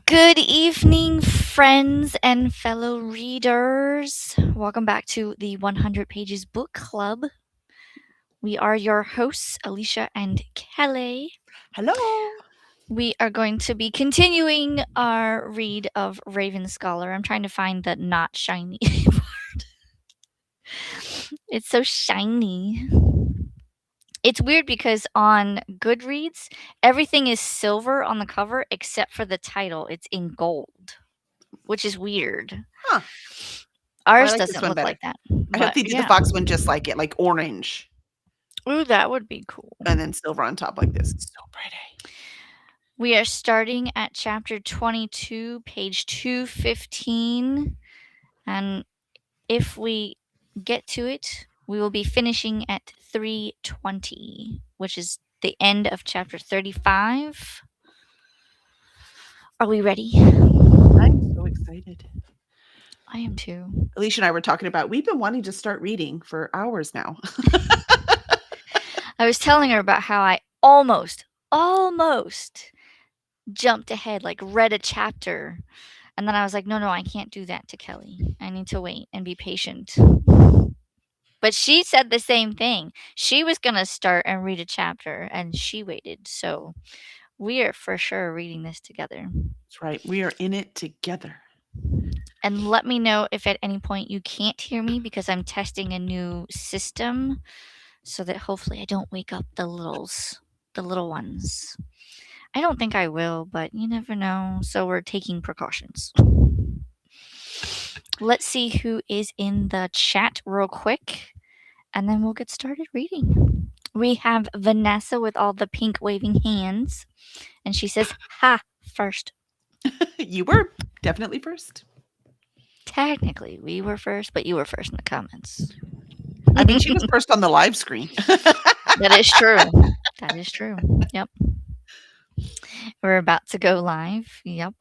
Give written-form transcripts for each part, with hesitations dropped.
Good evening, friends and fellow readers. Welcome back to the 100 Pages Book Club. We are your hosts, Alicia and Kelly. Hello. We are going to be continuing our read of Raven Scholar. I'm trying to find the not shiny part. It's so shiny. It's weird because on Goodreads, everything is silver on the cover except for the title. It's in gold, which is weird. Huh. Ours like this doesn't one look better. like that. I hope But they do the yeah. fox one just like it, like orange, Ooh, that would be cool. and then silver on top like this. So pretty. We are starting at chapter 22, page 215. And if we get to it, we will be finishing at 320, which is the end of chapter 35. Are we ready? I'm so excited. I am too. Alicia and I were talking about we've been wanting to start reading for hours now. I was telling her about how I almost jumped ahead, like read a chapter. And then I was like, no, I can't do that to Kelly. I need to wait and be patient. But she said the same thing. She was going to start and read a chapter, and she waited. So we are for sure reading this together. That's right. We are in it together. And let me know if at any point you can't hear me because I'm testing a new system so that hopefully I don't wake up the little ones. I don't think I will, but you never know. So we're taking precautions. Let's see who is in the chat real quick, and then we'll get started reading. We have Vanessa with all the pink waving hands, and she says, "Ha, first." You were definitely first. Technically, we were first, but you were first in the comments. I mean, she was first on the live screen. That is true. That is true. Yep. We're about to go live. Yep.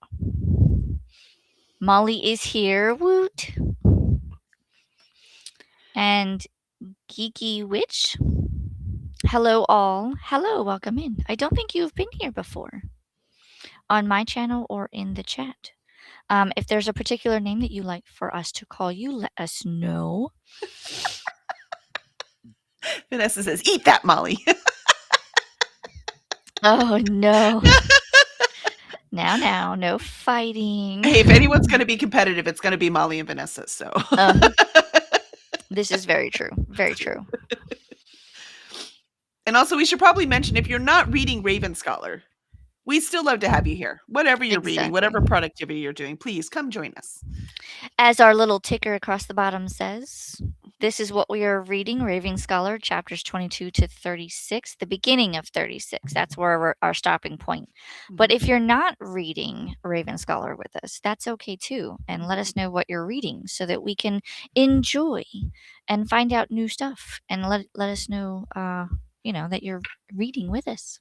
Molly is here. Woot. And Geeky Witch. Hello, all. Hello, welcome in. I don't think you've been here before on my channel or in the chat. If there's a particular name that you like for us to call you, let us know. Vanessa says, "Eat that, Molly." Oh, no. Now, no fighting. Hey, if anyone's going to be competitive, it's going to be Molly and Vanessa. So This is very true. Very true. And also, we should probably mention if you're not reading Raven Scholar, we still love to have you here. Whatever you're reading, whatever Exactly. productivity you're doing, please come join us. As our little ticker across the bottom says, this is what we are reading, Raven Scholar, chapters 22 to 36, the beginning of 36. That's where our stopping point. But if you're not reading Raven Scholar with us, that's okay too. And let us know what you're reading so that we can enjoy and find out new stuff. And let us know, that you're reading with us.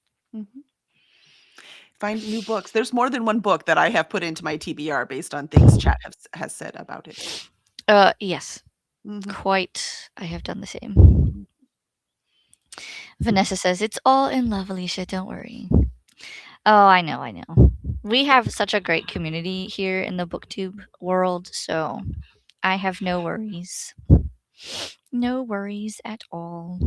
Find new books. There's more than one book that I have put into my TBR based on things chat has said about it. Yes. Quite. I have done the same. Vanessa says, "It's all in love, Alicia. Don't worry." Oh, I know. We have such a great community here in the BookTube world, so I have no worries. No worries at all.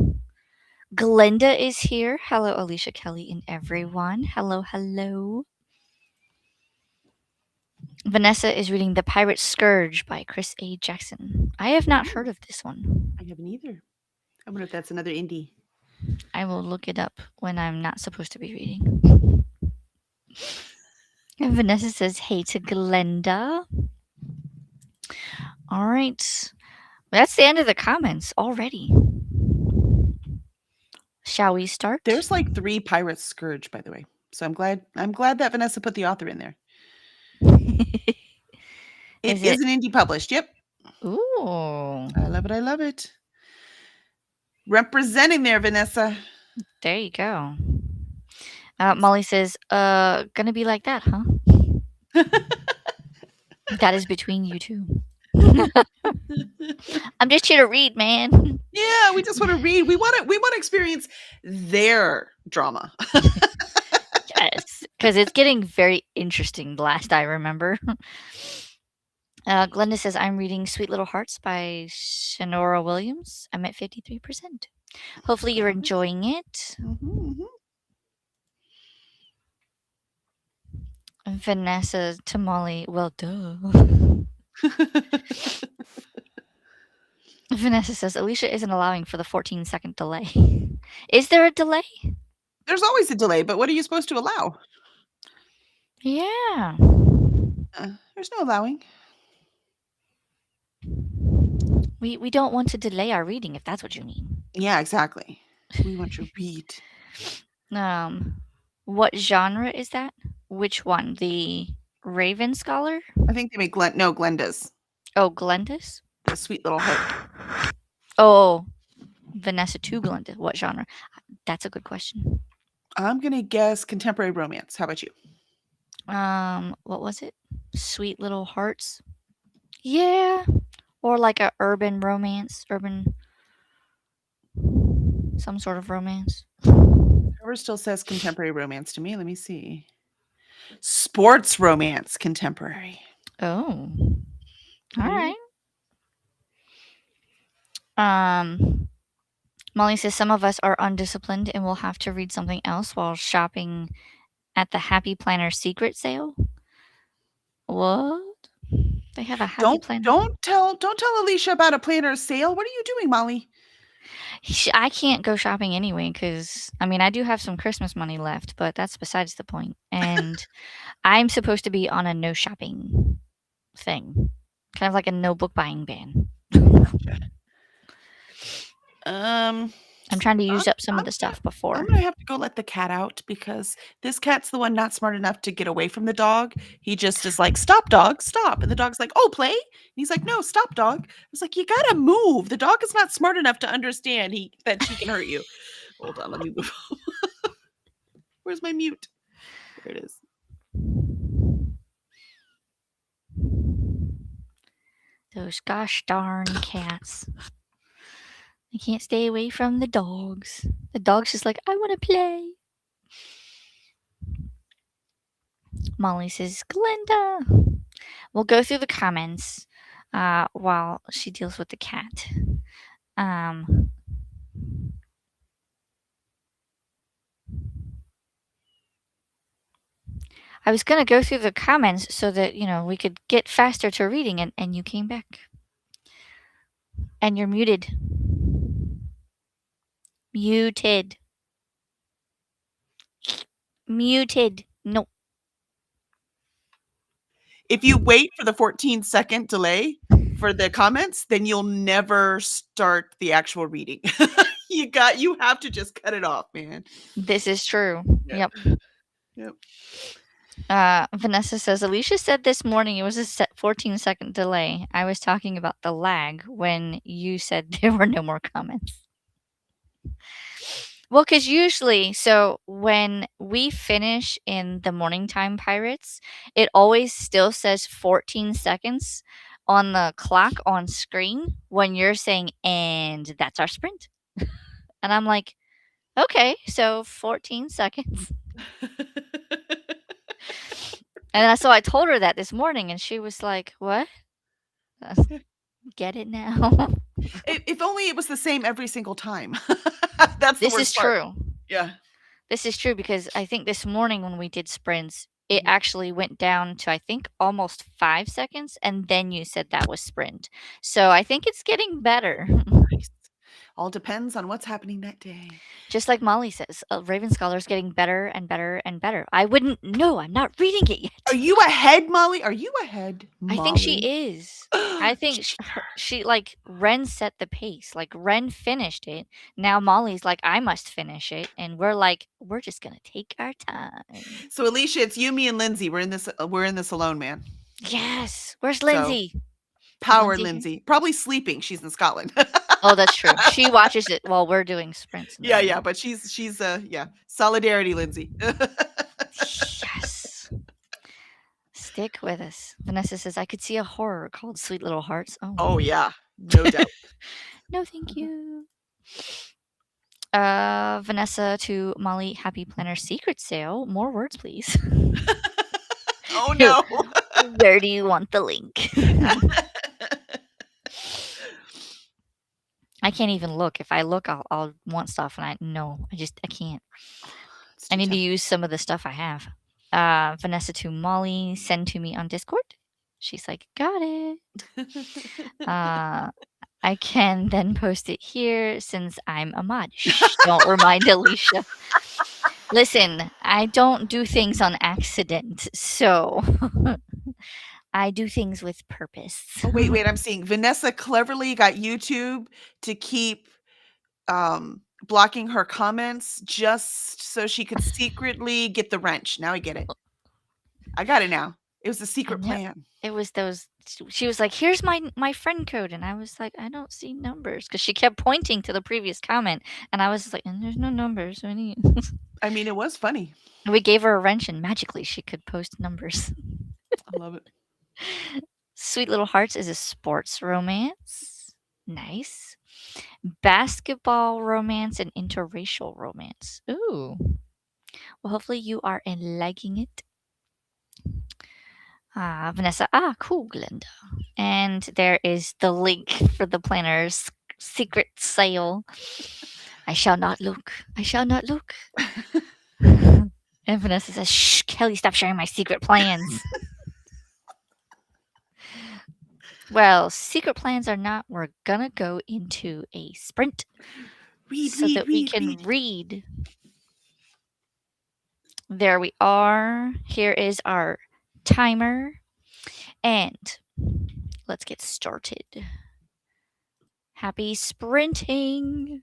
Glenda is here. Hello, Alicia, Kelly, and everyone. Hello. Vanessa is reading The Pirate Scourge by Chris A. Jackson. I have not heard of this one. I haven't either. I wonder if that's another indie. I will look it up when I'm not supposed to be reading. And Vanessa says, "Hey to Glenda." All right. That's the end of the comments already. Shall we start? There's like 3 Pirate Scourge, by the way. So I'm glad that Vanessa put the author in there. It is an indie published. Yep. Ooh. I love it. Representing there, Vanessa. There you go. Molly says, gonna be like that, huh? That is between you two. I'm just here to read, man. Yeah, we just want to read. We want to experience their drama. because it's getting very interesting. The last I remember. Glenda says, I'm reading Sweet Little Hearts by Shanora Williams. I'm at 53%. Hopefully you're enjoying it. Vanessa Tamale, well, duh. Vanessa says, Alicia isn't allowing for the 14-second delay. Is there a delay? There's always a delay, but what are you supposed to allow? Yeah. There's no allowing. We don't want to delay our reading, if that's what you mean. Yeah, exactly. We want to read. What genre is that? Which one? The Raven Scholar? I think they make Glenda's. Oh, Glenda's? The Sweet Little Heart. Oh, Vanessa to Glenda. What genre? That's a good question. I'm gonna guess contemporary romance. How about you? What was it? Sweet Little Hearts? Yeah. Or like a urban romance, some sort of romance. Trevor still says contemporary romance to me. Let me see. Sports romance, contemporary. Oh. All right. Molly says some of us are undisciplined and will have to read something else while shopping at the Happy Planner secret sale. What? They have a Happy Planner. Don't tell Alicia about a planner sale. What are you doing, Molly? I can't go shopping anyway because I do have some Christmas money left, but that's besides the point. And I'm supposed to be on a no shopping thing, kind of like a no book buying ban. I'm trying to use up some of the stuff before. I'm gonna have to go let the cat out because this cat's the one not smart enough to get away from the dog. He just is like, "Stop, dog, stop!" And the dog's like, "Oh, play." And he's like, "No, stop, dog." I was like, "You gotta move. The dog is not smart enough to understand that she can hurt you." Hold on, let me move. Where's my mute? There it is. Those gosh darn cats. I can't stay away from the dogs. The dog's just like, I want to play. Molly says, Glenda. We'll go through the comments while she deals with the cat. I was going to go through the comments so that, we could get faster to reading it, and you came back. And you're muted. Muted. No. If you wait for the 14-second delay for the comments, then you'll never start the actual reading. You have to just cut it off, man. This is true. Yep. Yep. Vanessa says, Alicia said this morning it was a 14-second delay. I was talking about the lag when you said there were no more comments. Well, because usually, so when we finish in the Morning Time Pirates, it always still says 14 seconds on the clock on screen when you're saying, and that's our sprint. And I'm like, okay, so 14 seconds. And so I told her that this morning, and she was like, what? Get it now. If only it was the same every single time. This is true. Yeah. This is true because I think this morning when we did sprints, it actually went down to, I think, almost 5 seconds, and then you said that was sprint. So I think it's getting better. Nice. All depends on what's happening that day. Just like Molly says, Raven Scholar is getting better and better and better. I wouldn't know. I'm not reading it yet. Are you ahead, Molly? Are you ahead, Molly? I think she is. I think she like, Ren set the pace. Like, Ren finished it. Now Molly's like, I must finish it. And we're like, we're just going to take our time. So, Alicia, it's you, me, and Lindsay. We're in this alone, man. Yes. Where's Lindsay? So, power Lindsay. Probably sleeping. She's in Scotland. Oh, that's true. She watches it while we're doing sprints. Yeah, but she's solidarity, Lindsay. Yes. Stick with us. Vanessa says, I could see a horror called Sweet Little Hearts. Oh yeah, no doubt. No, thank you. Vanessa to Molly, happy planner secret sale. More words, please. Oh no. Where do you want the link? I can't even look. If I look, I'll want stuff, and I can't. It's I too need to tough. use some of the stuff I have. Vanessa to Molly, send to me on Discord. She's like, got it. I can then post it here since I'm a mod. Shh, don't remind Alicia. Listen, I don't do things on accident, so I do things with purpose. Oh, wait, I'm seeing Vanessa cleverly got YouTube to keep blocking her comments just so she could secretly get the wrench. Now I get it. I got it now. It was a I secret know. plan. It was those. She was like, "Here's my friend code," and I was like, "I don't see numbers," because she kept pointing to the previous comment, and I was like, "And there's no numbers." I mean, I mean, it was funny. we gave her a wrench, and magically she could post numbers. I love it. Sweet Little Hearts is a sports romance. Nice. Basketball romance and interracial romance. Ooh. Well, hopefully you are liking it. Vanessa. Cool, Glenda. And there is the link for the planner's secret sale. I shall not look. I shall not look. And Vanessa says, shh, Kelly, stop sharing my secret plans. Well, secret plans are not. We're gonna go into a sprint Read, so that we can read. read. There we are. Here is our timer. And let's get started. Happy sprinting.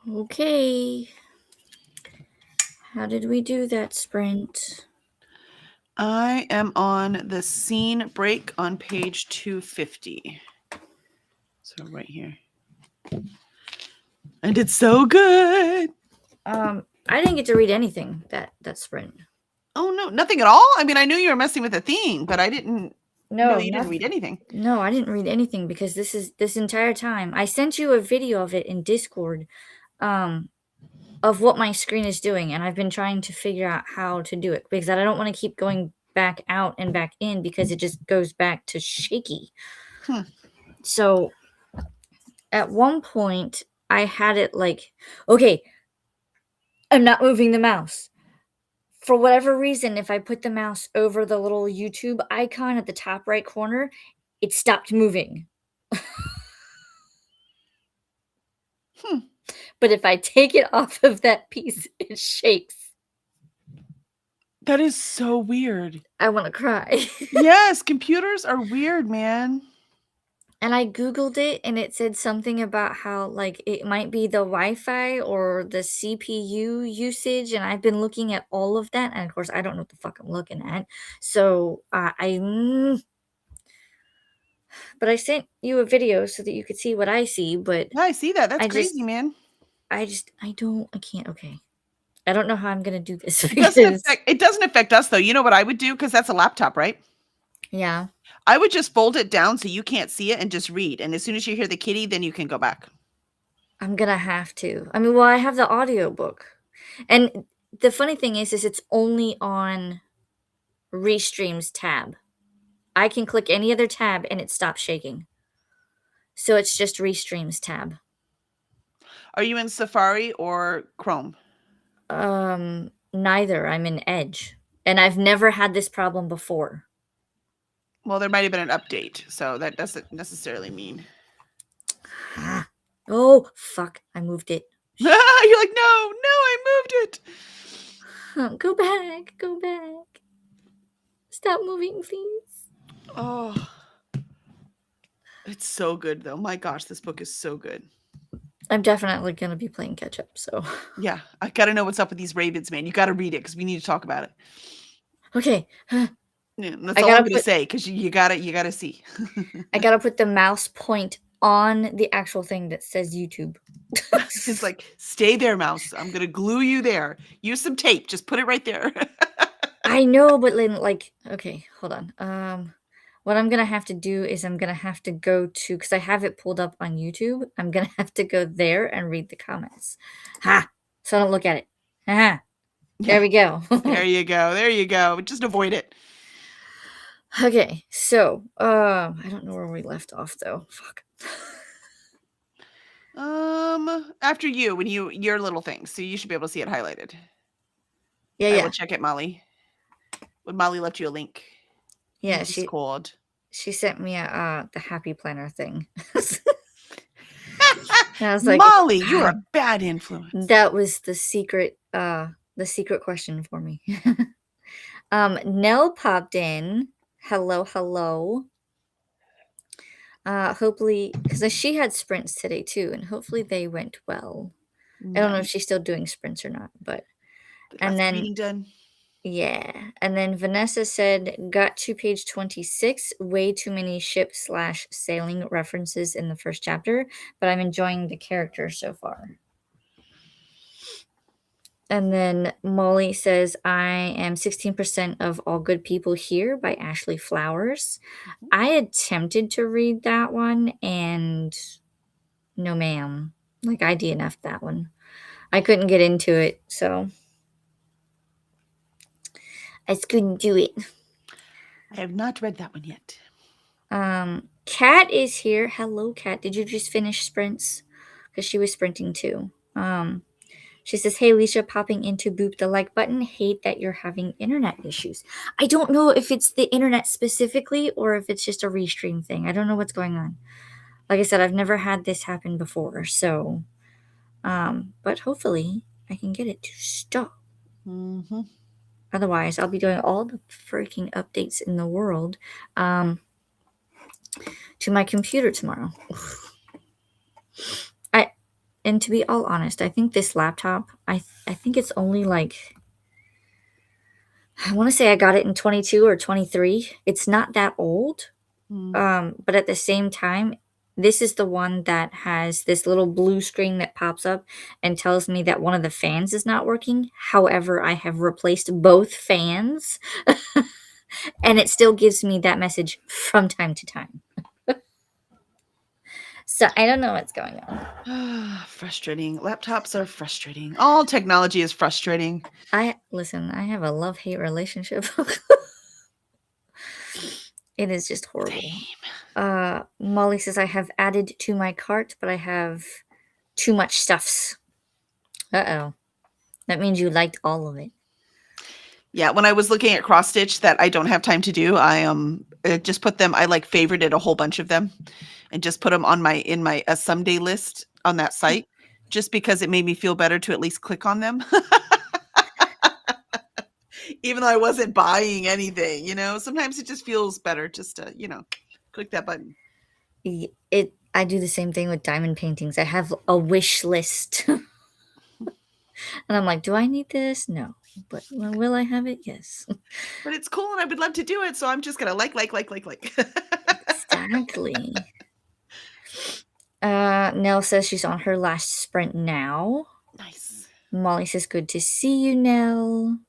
Okay. How did we do that sprint? I am on the scene break on page 250. So right here. And it's so good. I didn't get to read anything that sprint. Oh no, nothing at all? I mean, I knew you were messing with the theme, but I didn't know you didn't read anything. No, I didn't read anything because this entire time I sent you a video of it in Discord, of what my screen is doing, and I've been trying to figure out how to do it because I don't want to keep going back out and back in because it just goes back to shaky. So at one point I had it like, okay, I'm not moving the mouse. For whatever reason, if I put the mouse over the little YouTube icon at the top right corner, it stopped moving. But if I take it off of that piece, it shakes. That is so weird. I want to cry. Yes, computers are weird, man. And I Googled it and it said something about how, like, it might be the Wi-Fi or the CPU usage, and I've been looking at all of that, and of course, I don't know what the fuck I'm looking at. So, but I sent you a video so that you could see what I see, but Yeah, I see that. That's I just crazy, man. I can't, okay. I don't know how I'm gonna do this It because doesn't affect us though. You know what I would do? Because that's a laptop, right? yeah. I would just fold it down so you can't see it and just read. And as soon as you hear the kitty, then you can go back. I'm gonna have to. I mean, well, I have the audiobook. And the funny thing is it's only on Restreams tab. I can click any other tab and it stops shaking. So it's just Restreams tab. Are you in Safari or Chrome? Neither. I'm in Edge. And I've never had this problem before. Well, there might have been an update, so that doesn't necessarily mean. Oh, fuck. I moved it. You're like, no, I moved it. Go back. Go back. Stop moving, please. Oh, it's so good, though. My gosh, this book is so good. I'm definitely going to be playing catch up, so. Yeah, I got to know what's up with these Ravens, man. You got to read it because we need to talk about it. Okay. Yeah, that's all I'm going to say because you got to see. I got to put the mouse point on the actual thing that says YouTube. It's like, stay there, mouse. I'm going to glue you there. Use some tape. Just put it right there. I know, but then, like, okay, hold on. What I'm gonna have to do is I'm gonna have to go to, because I have it pulled up on YouTube. I'm gonna have to go there and read the comments. Ha! So I don't look at it. Ha! There we go. There you go. There you go. Just avoid it. Okay, so I don't know where we left off though. Fuck. After you, when your little thing, so you should be able to see it highlighted. Yeah, I yeah. will check it, Molly. When Molly left you a link. Yeah, she sent me a the happy planner thing. And I was like, Molly, you're a bad influence. that was the secret question for me. Nell popped in. Hello, hello. Hopefully, because she had sprints today too, and hopefully they went well. I don't know if she's still doing sprints or not, but and then reading done. Yeah, and then Vanessa said, got to page 26, way too many ship/sailing references in the first chapter, but I'm enjoying the character so far. And then Molly says, I am 16% of All Good People Here by Ashley Flowers. I attempted to read that one, and no, ma'am. Like, I DNF'd that one. I couldn't get into it, so I just couldn't do it. I have not read that one yet. Kat is here. Hello, Kat. Did you just finish sprints? Because she was sprinting too. She says, hey, Alicia, popping in to boop the like button. Hate that you're having internet issues. I don't know if it's the internet specifically or if it's just a restream thing. I don't know what's going on. Like I said, I've never had this happen before. So, but hopefully I can get it to stop. Mm-hmm. Otherwise, I'll be doing all the freaking updates in the world to my computer tomorrow. And to be all honest, I think this laptop, I think it's only like, I want to say I got it in 22 or 23. It's not that old. But at the same time, this is the one that has this little blue screen that pops up and tells me that one of the fans is not working. However, I have replaced both fans and it still gives me that message from time to time. So I don't know what's going on. Frustrating. Laptops are frustrating. All technology is frustrating. I have a love-hate relationship. It is just horrible. Molly says I have added to my cart, but I have too much stuffs. Uh-oh. That means you liked all of it. Yeah, when I was looking at cross stitch that I don't have time to do, I just put them. I like favorited a whole bunch of them, and just put them on my a someday list on that site, just because it made me feel better to at least click on them, even though I wasn't buying anything. Sometimes it just feels better just to click that button. I do the same thing with diamond paintings. I have a wish list. And I'm like, do I need this? No. But will I have it? Yes. But it's cool and I would love to do it, so I'm just gonna like. Exactly. Nell says she's on her last sprint now. Nice. Molly says, good to see you, Nell.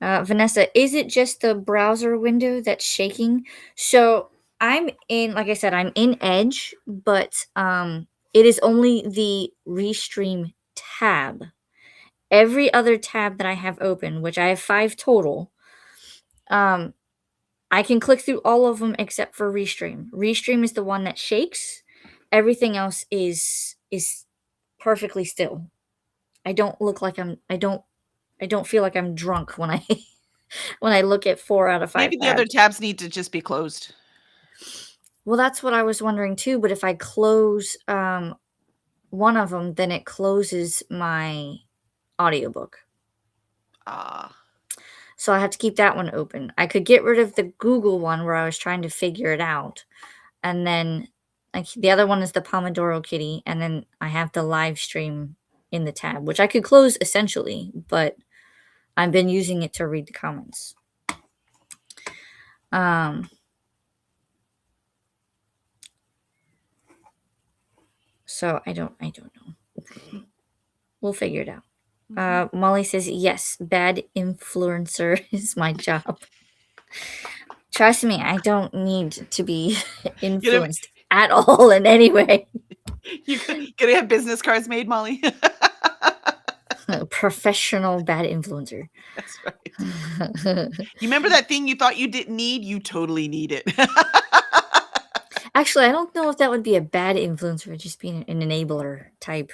Vanessa, is it just the browser window that's shaking? So I'm in, like I said, I'm in Edge, but it is only the Restream tab. Every other tab that I have open, which I have 5 total, I can click through all of them except for Restream. Restream is the one that shakes. Everything else is perfectly still. I don't feel like I'm drunk when I when I look at 4 out of 5 Maybe the other tabs need to just be closed. Well, that's what I was wondering too, but if I close one of them, then it closes my audiobook. So I have to keep that one open. I could get rid of the Google one where I was trying to figure it out. And then the other one is the Pomodoro Kitty, and then I have the live stream in the tab, which I could close essentially, but I've been using it to read the comments. So I don't know. We'll figure it out. Molly says, yes, bad influencer is my job. Trust me, I don't need to be influenced at all in any way. You're gonna have business cards made, Molly? Professional bad influencer. That's right. You remember that thing you thought you didn't need? You totally need it. Actually, I don't know if that would be a bad influencer, it'd just be an enabler type.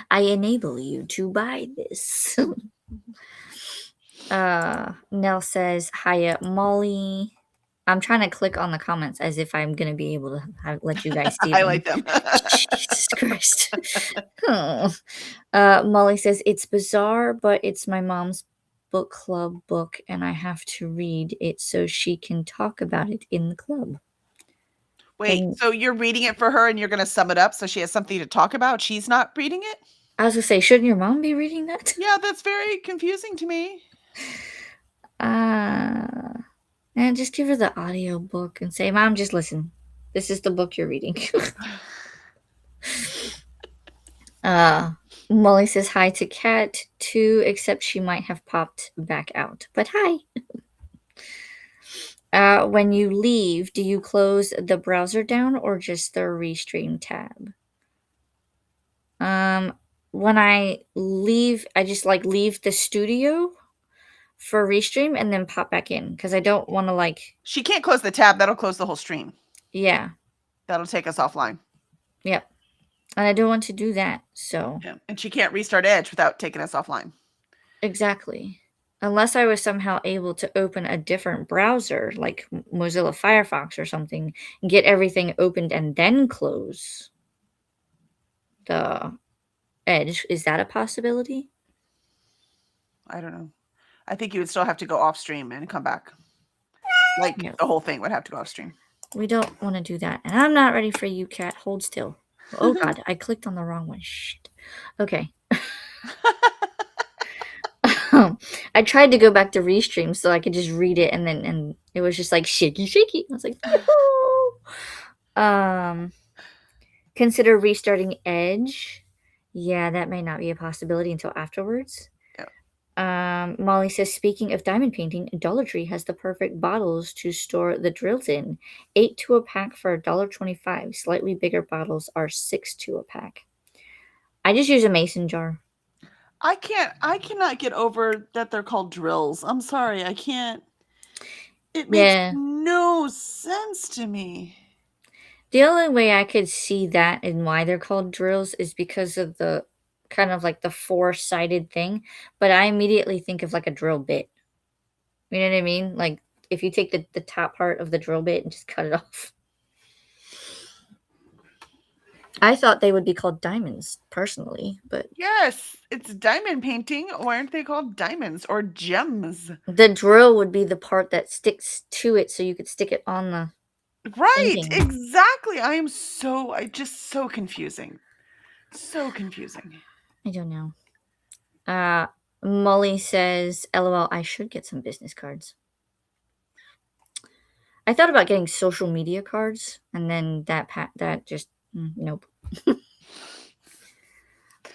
I enable you to buy this. Nell says, hiya, Molly. I'm trying to click on the comments as if I'm going to be able to let you guys see them. Highlight them. Jesus Christ. Molly says, it's bizarre, but it's my mom's book club book, and I have to read it so she can talk about it in the club. Wait, so you're reading it for her and you're going to sum it up so she has something to talk about? She's not reading it? I was going to say, shouldn't your mom be reading that? Yeah, that's very confusing to me. And just give her the audio book and say, Mom, just listen. This is the book you're reading. Molly says hi to Kat too, except she might have popped back out. But hi. When you leave, do you close the browser down or just the Restream tab? When I leave, I just leave the studio for Restream and then pop back in because I don't want to She can't close the tab. That'll close the whole stream. Yeah. That'll take us offline. Yep. And I don't want to do that, so. Yeah. And she can't restart Edge without taking us offline. Exactly. Unless I was somehow able to open a different browser, like Mozilla Firefox or something, and get everything opened and then close the Edge. Is that a possibility? I don't know. I think you would still have to go off stream and come back. The whole thing would have to go off stream. We don't want to do that. And I'm not ready for you, Kat. Hold still. Oh god, I clicked on the wrong one. Shit. Okay. I tried to go back to Restream so I could just read it and it was just like shaky, shaky. I was like, "No." Consider restarting Edge. Yeah, that may not be a possibility until afterwards. Yeah. Molly says, speaking of diamond painting, Dollar Tree has the perfect bottles to store the drills in. 8 to a pack for $1.25. Slightly bigger bottles are 6 to a pack. I just use a mason jar. I cannot get over that they're called drills. I'm sorry, I can't. It makes Yeah. no sense to me. The only way I could see that and why they're called drills is because of the kind of like the four-sided thing, but I immediately think of like a drill bit. You know what I mean? Like if you take the top part of the drill bit and just cut it off. I thought they would be called diamonds personally, but Yes, it's diamond painting. Why aren't they called diamonds or gems? the drill would be the part that sticks to it so you could stick it on the Right, painting. exactly. I just so confusing. So confusing. I don't know. Uh Molly says, LOL, I should get some business cards. I thought about getting social media cards, and then that just nope.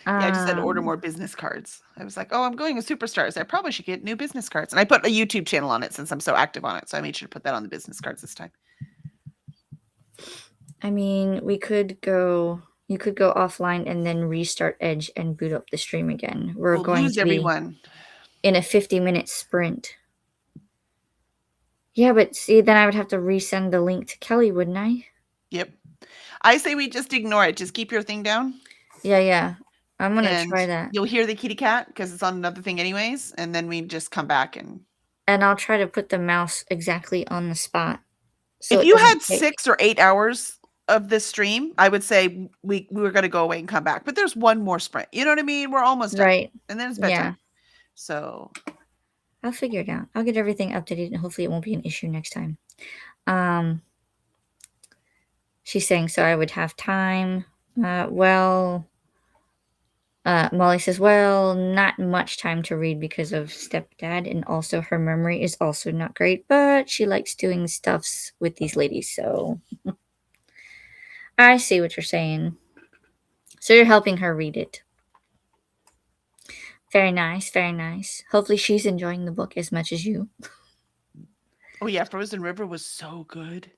Yeah, I just had to order Um, more business cards. I was like, "Oh, I'm going to Superstars. I probably should get new business cards." And I put a YouTube channel on it since I'm so active on it, so I made sure to put that on the business cards this time. I mean, we could go. You could go offline and then restart Edge and boot up the stream again. We're We'll going lose to be everyone. in a 50-minute sprint. Yeah, but see, then I would have to resend the link to Kelly, wouldn't I? Yep. I say we just ignore it. Just keep your thing down, Yeah, yeah. I'm gonna and try that, you'll hear the kitty cat because it's on another thing anyways, and then we just come back and and I'll try to put the mouse exactly on the spot so if it you doesn't had take. 6 or 8 hours of this stream, I would say we were gonna go away and come back, but there's one more sprint. You know what I mean? We're almost done, Right. and then it's bedtime. Yeah. So I'll figure it out. I'll get everything updated and hopefully it won't be an issue next time. Um, she's saying, so I would have time. Molly says, well, not much time to read because of stepdad, and also her memory is also not great, but she likes doing stuffs with these ladies, so I see what you're saying. So you're helping her read it. Very nice, very nice. Hopefully she's enjoying the book as much as you. oh yeah, Frozen River was so good.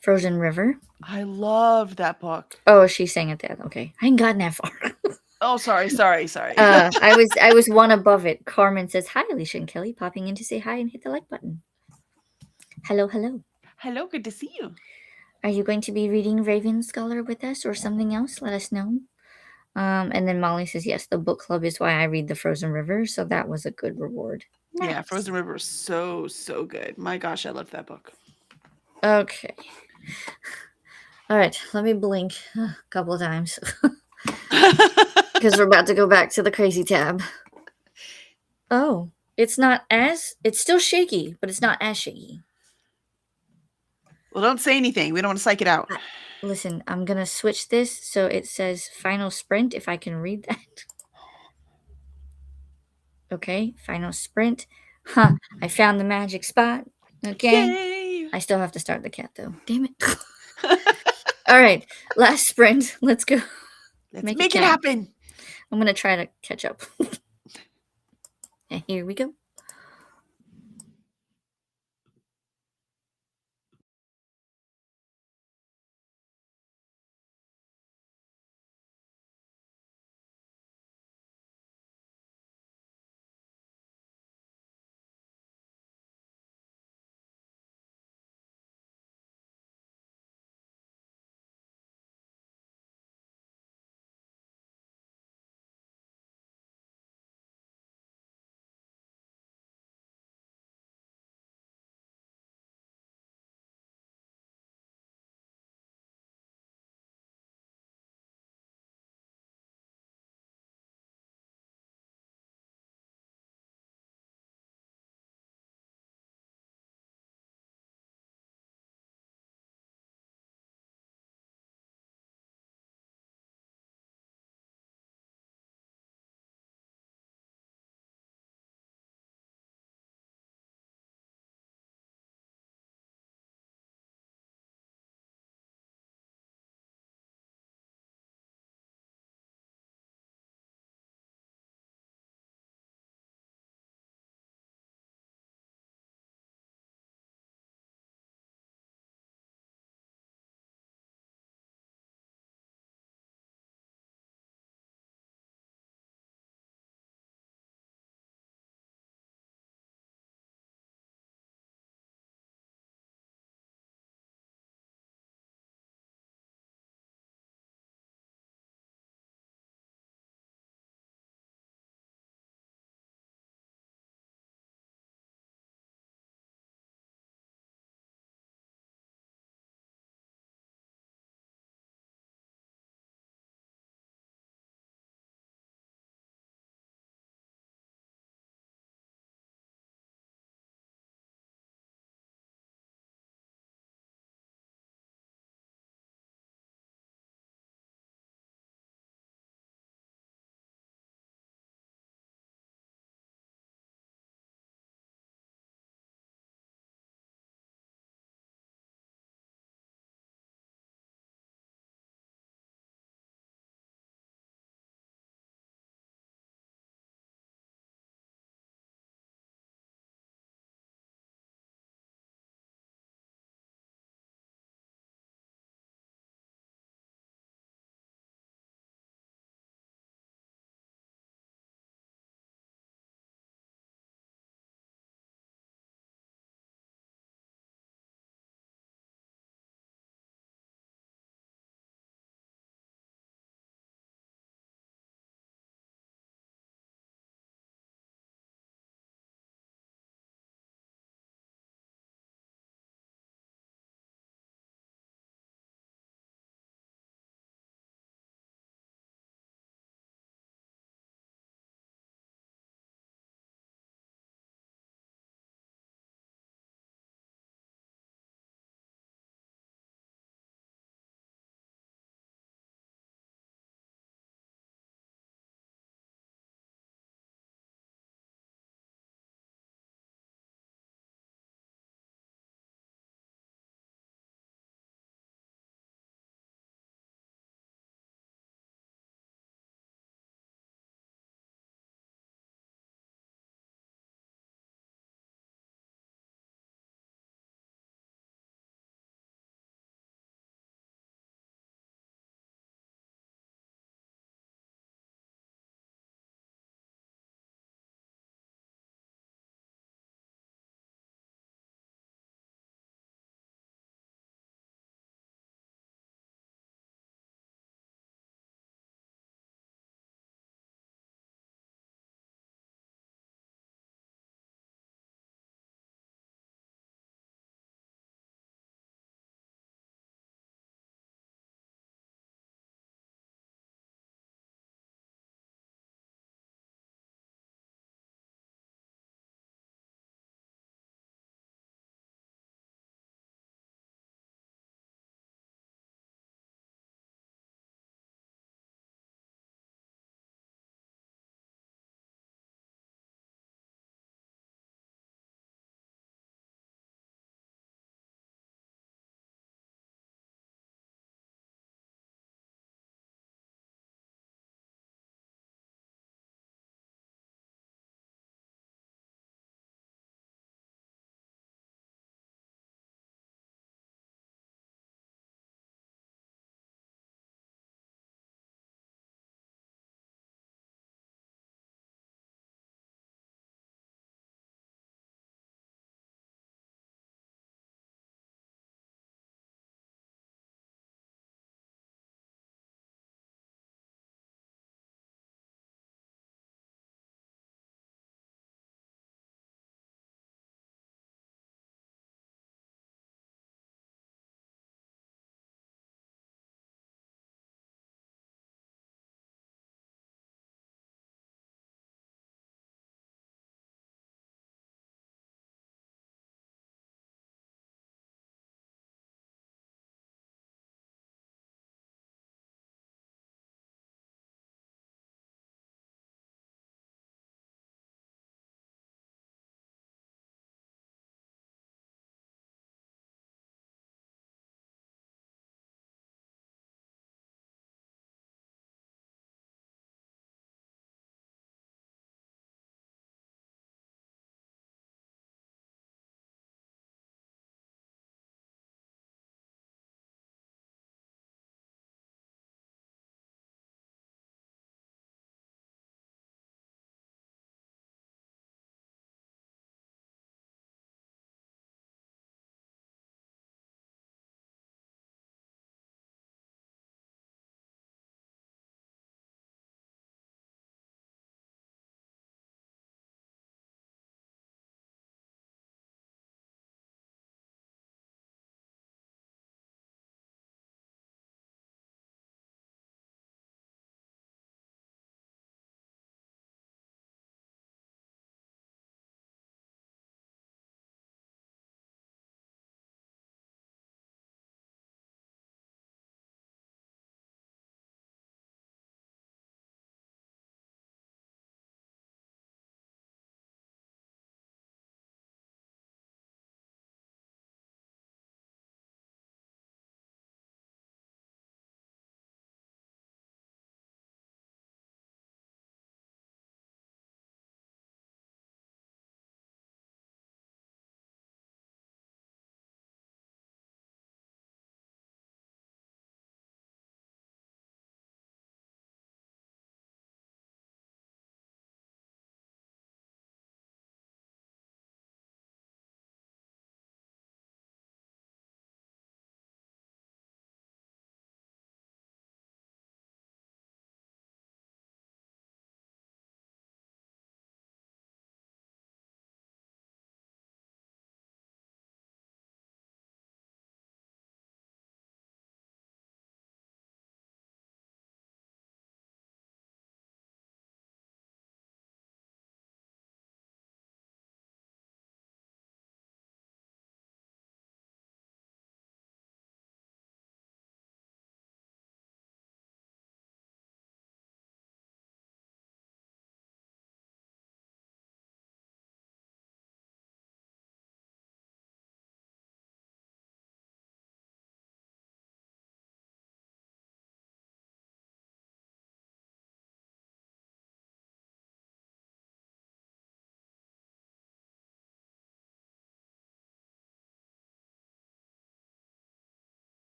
Frozen River. I loved that book. Oh, she's saying it there. Okay. I hadn't gotten that far. Oh, sorry. I was one above it. Carmen says, hi, Alicia and Kelly, popping in to say hi and hit the like button. Hello, hello. Hello, good to see you. Are you going to be reading Raven Scholar with us or something else? Let us know. And then Molly says, yes, the book club is why I read the Frozen River, so that was a good reward. Yeah, Nice. Frozen River is so good. My gosh, I loved that book. Okay. All right, let me blink a couple of times because we're about to go back to the crazy tab. Oh, it's still shaky, but it's not as shaky. Well, don't say anything. We don't want to psych it out. Listen, I'm going to switch this so it says final sprint if I can read that. Okay, final sprint. Huh, I found the magic spot. Okay. Yay! I still have to start the cat though. Damn it. All right, last sprint. Let's go. Let's Make make it count. happen. I'm going to try to catch up. And here we go.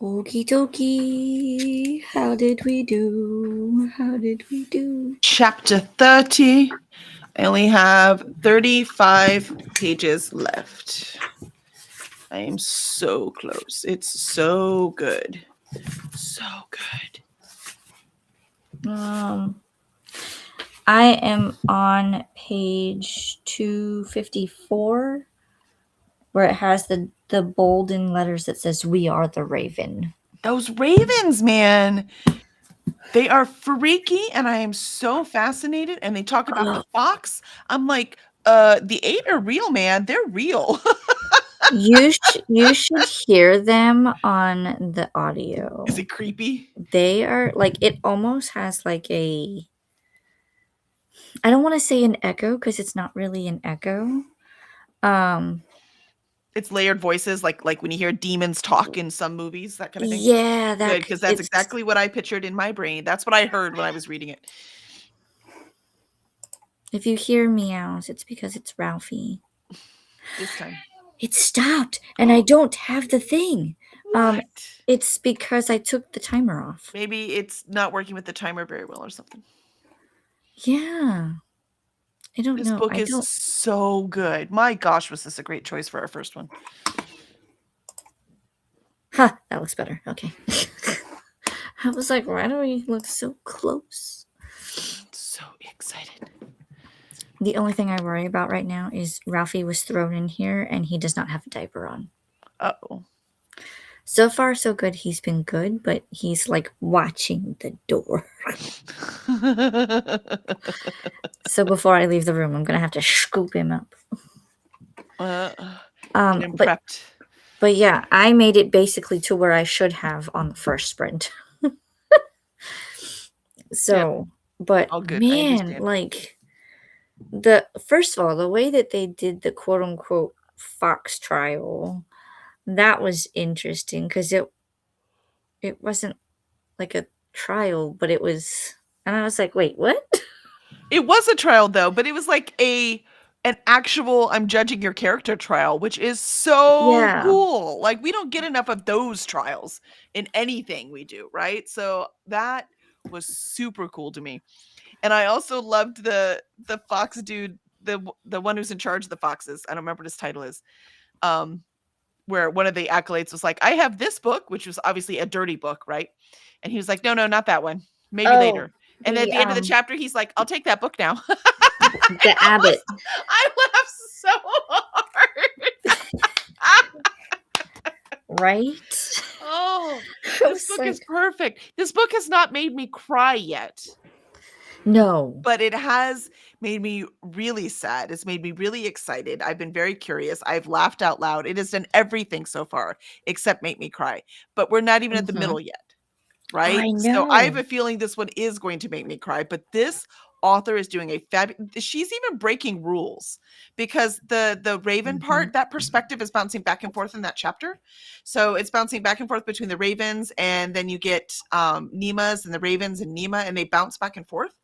Okie dokie. How did we do? How did we do? Chapter 30. I only have 35 pages left. I am so close. It's so good. So good. I am on page 254 where it has the bold in letters that says "We are the Raven." Those ravens, man. They are freaky, and I am so fascinated. And they talk about the fox. I'm like, the 8 are real, man. They're real. You should hear them on the audio. Is it creepy? They are like, it almost has like a, I don't want to say an echo because it's not really an echo. It's layered voices, like when you hear demons talk in some movies, that kind of thing. Yeah, Good, because that's exactly what I pictured in my brain. That's what I heard when I was reading it. If you hear meows, it's because it's Ralphie. This time. It stopped, and I don't have the thing. What? It's because I took the timer off. Maybe it's not working with the timer very well or something. Yeah. I don't know. This book is so good. My gosh, was this a great choice for our first one. Huh, that looks better. Okay. I was like, why do we look so close? So excited. The only thing I worry about right now is Ralphie was thrown in here and he does not have a diaper on. Uh-oh. So far, so good. He's been good, but he's like watching the door. So before I leave the room, I'm going to have to scoop him up. Get him prepped. But yeah, I made it basically to where I should have on the first sprint. So, but man, like first of all, the way that they did the quote unquote fox trial, that was interesting because it wasn't like a trial, but it was, and I was like, wait, what? It was a trial though, but it was like an actual I'm judging your character trial, which is so cool. Like we don't get enough of those trials in anything we do, right? So that was super cool to me. And I also loved the fox dude, the one who's in charge of the foxes. I don't remember what his title is. Where one of the acolytes was like, I have this book, which was obviously a dirty book, right? And he was like, no, not that one. Maybe later. And then at the end of the chapter, he's like, I'll take that book now. The abbot. I laughed so hard. Right? Oh, this book is perfect. This book has not made me cry yet. No. But it has made me really sad. It's made me really excited. I've been very curious. I've laughed out loud. It has done everything so far except make me cry. But we're not even at the middle yet. Right? I know. So I have a feeling this one is going to make me cry. But this author is doing a fabulous. She's even breaking rules because the Raven part, that perspective is bouncing back and forth in that chapter. So it's bouncing back and forth between the Ravens, and then you get Nima's and the Ravens and Nima, and they bounce back and forth.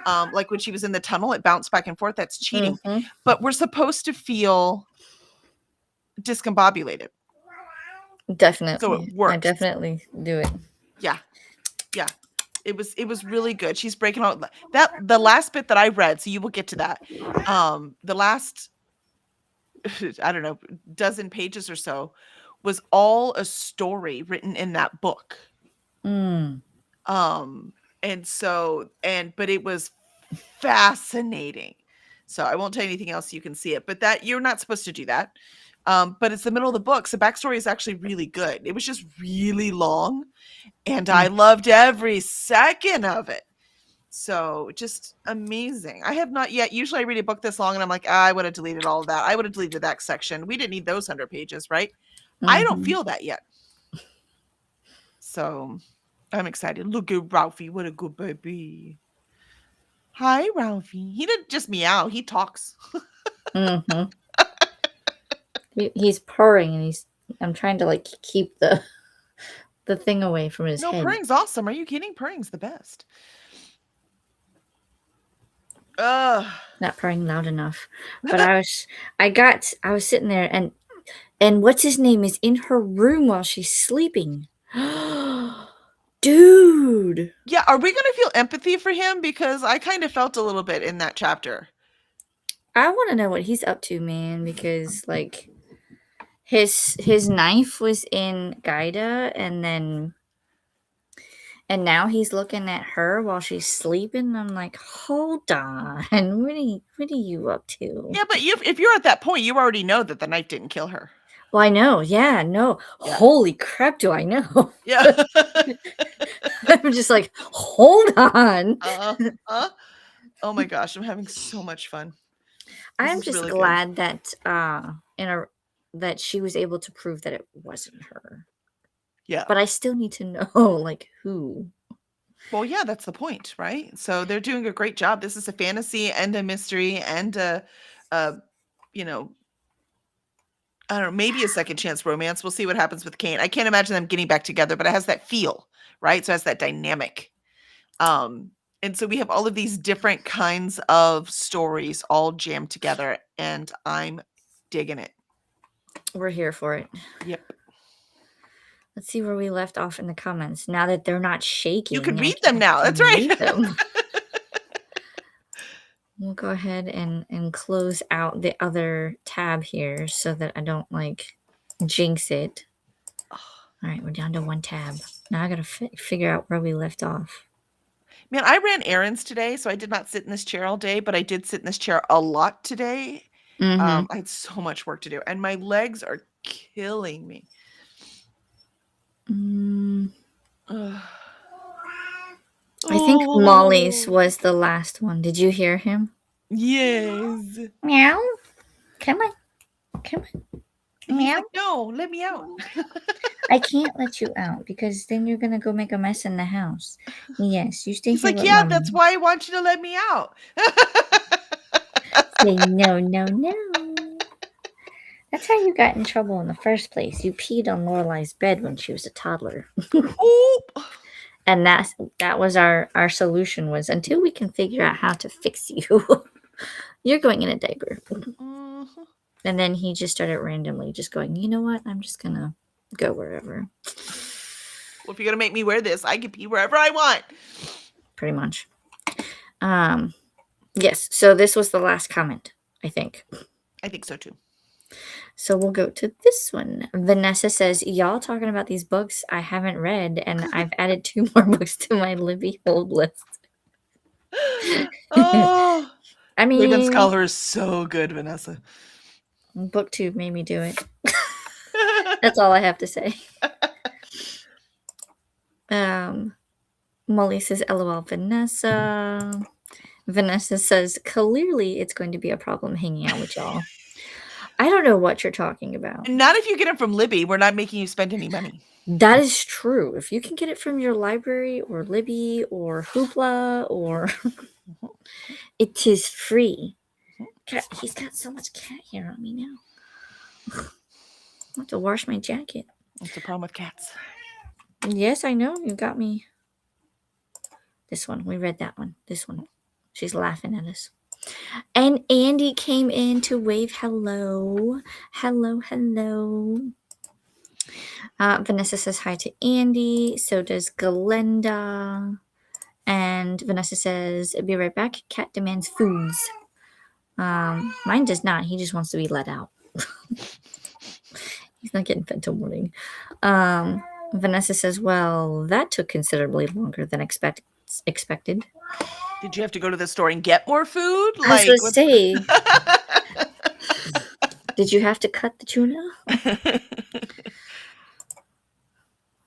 Like when she was in the tunnel, it bounced back and forth. That's cheating. But we're supposed to feel discombobulated. Definitely. So it works. I definitely do it. Yeah. Yeah. It was really good. She's breaking out that the last bit that I read, so you will get to that. The last I don't know, dozen pages or so was all a story written in that book. Mm. But it was fascinating. So I won't tell you anything else, you can see it, but that you're not supposed to do that. But it's the middle of the book, so backstory is actually really good. It was just really long, and I loved every second of it. So just amazing. I have not yet. Usually I read a book this long and I'm like, I would have deleted all of that. I would have deleted that section. We didn't need those 100 pages, right? I don't feel that yet. So I'm excited. Look at Ralphie. What a good baby. Hi, Ralphie. He didn't just meow. He talks. He's purring, and I'm trying to like keep the thing away from his head. No, purring's awesome. Are you kidding? Purring's the best. Not purring loud enough. But I was sitting there, and what's his name is in her room while she's sleeping. Dude. Yeah, are we gonna feel empathy for him? Because I kind of felt a little bit in that chapter. I want to know what he's up to, man, because like his knife was in Gaida and now he's looking at her while she's sleeping. I'm like, hold on. What are you up to? Yeah, but if you're at that point, you already know that the knife didn't kill her. Well, I know. Yeah, no. Yeah. Holy crap, do I know? Yeah. I'm just like, hold on. Uh, oh my gosh, I'm having so much fun. This I'm is just really good. glad that that she was able to prove that it wasn't her. Yeah. But I still need to know like who. Well, yeah, that's the point, right? So they're doing a great job. This is a fantasy and a mystery and a you know, I don't know, maybe a second chance romance. We'll see what happens with Kane. I can't imagine them getting back together, but it has that feel, right? So it has that dynamic. And so we have all of these different kinds of stories all jammed together, and I'm digging it. We're here for it. Yep. Let's see where we left off in the comments. Now that they're not shaking, You can I read them now. can That's right. read them. We'll go ahead and close out the other tab here so that I don't like jinx it. All right, we're down to one tab. Now I gotta figure out where we left off. Man, I ran errands today, so I did not sit in this chair all day, but I did sit in this chair a lot today. Mm-hmm. I had so much work to do, and my legs are killing me. Ugh. I think Molly's was the last one. Did you hear him? Yes. Meow. Come on. Come on. He's Meow. like, no, let me out. I can't let you out because then you're gonna go make a mess in the house. Yes, you stay He's here like, with yeah, Mommy. that's why I want you to let me out. Say no, no, no. That's how you got in trouble in the first place. You peed on Lorelai's bed when she was a toddler. Oop. And that was our solution was until we can figure out how to fix you, you're going in a diaper. Mhm. And then he just started randomly just going, you know what? I'm just gonna go wherever. Well, if you're gonna make me wear this, I can pee wherever I want. Pretty much. Yes, so this was the last comment, I think. I think so too. So we'll go to this one. Vanessa says, y'all talking about these books I haven't read, and I've added 2 more books to my Libby hold list. Oh, I mean, Raven Scholar is so good, Vanessa. book 2 made me do it. That's all I have to say. Molly says, LOL, Vanessa. Vanessa says, clearly it's going to be a problem hanging out with y'all. I don't know what you're talking about. Not if you get it from Libby. We're not making you spend any money. That is true. If you can get it from your library or Libby or Hoopla or it is free. God, he's got so much cat hair on me now. I have to wash my jacket. That's the problem with cats. Yes, I know. You got me. This one. We read that one. This one. She's laughing at us. And Andy came in to wave hello. Hello, hello. Vanessa says hi to Andy. So does Galenda. And Vanessa says, be right back. Cat demands foods. Mine does not. He just wants to be let out. He's not getting fed till morning. Vanessa says, well, that took considerably longer than expected. Did you have to go to the store and get more food? I was going to say, did you have to cut the tuna?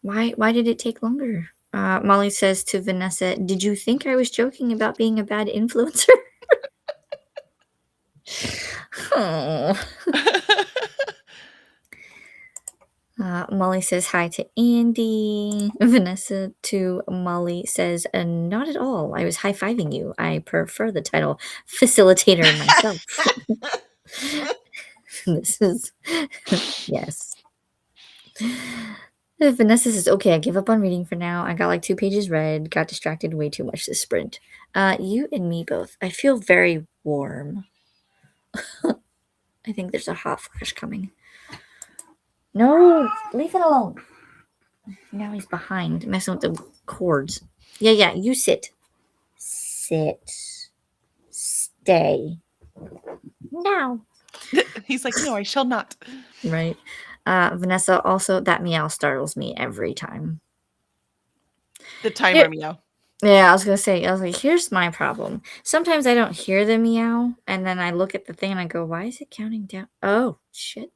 Why did it take longer? Molly says to Vanessa, did you think I was joking about being a bad influencer? Oh. Molly says hi to Andy. Vanessa to Molly says, not at all. I was high-fiving you. I prefer the title facilitator myself. This is, yes. Vanessa says, okay, I give up on reading for now. I got like 2 pages read, got distracted way too much this sprint. You and me both. I feel very warm. I think there's a hot flash coming. No, leave it alone. Now he's behind, messing with the cords. Yeah, you sit. Sit. Stay. Now. He's like, no, I shall not. Right. Vanessa, also, that meow startles me every time. The timer meow. Yeah, I was like, here's my problem. Sometimes I don't hear the meow, and then I look at the thing and I go, why is it counting down? Oh, shit.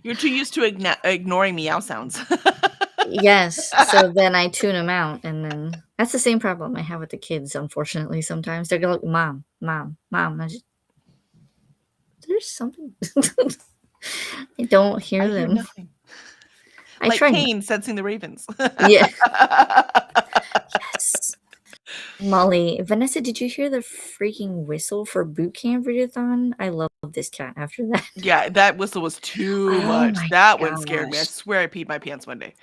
You're too used to ignoring meow sounds. Yes. So then I tune them out, and then that's the same problem I have with the kids, unfortunately. Sometimes they're going to look, mom, mom, mom. There's something. I don't hear I hear them. nothing. I Like try. Cain sensing the ravens. Yeah. Yes. Molly, Vanessa, did you hear the freaking whistle for boot camp readathon? I love this cat after that. Yeah, that whistle was too Oh much. my That one scared me. I gosh. swear I peed my pants one day.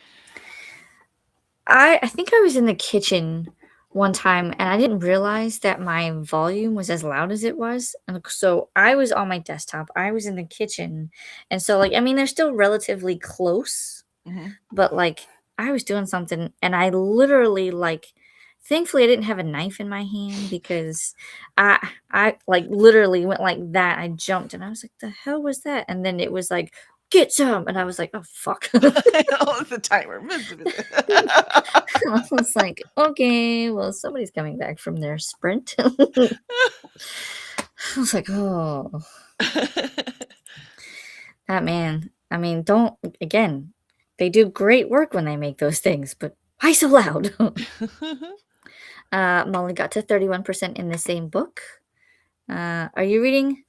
I think I was in the kitchen one time and I didn't realize that my volume was as loud as it was. And so I was on my desktop, I was in the kitchen. And so, like, I mean, they're still relatively close, Mhm. but like, I was doing something and I literally, like, thankfully I didn't have a knife in my hand because I like literally went like that. I jumped and I was like, the hell was that? And then it was like, get some. And I was like, oh, fuck. Oh, the timer. I was like, okay, well, somebody's coming back from their sprint. I was like, oh, that man. I mean, again, they do great work when they make those things, but why so loud? Molly got to 31% in the same book. Are you reading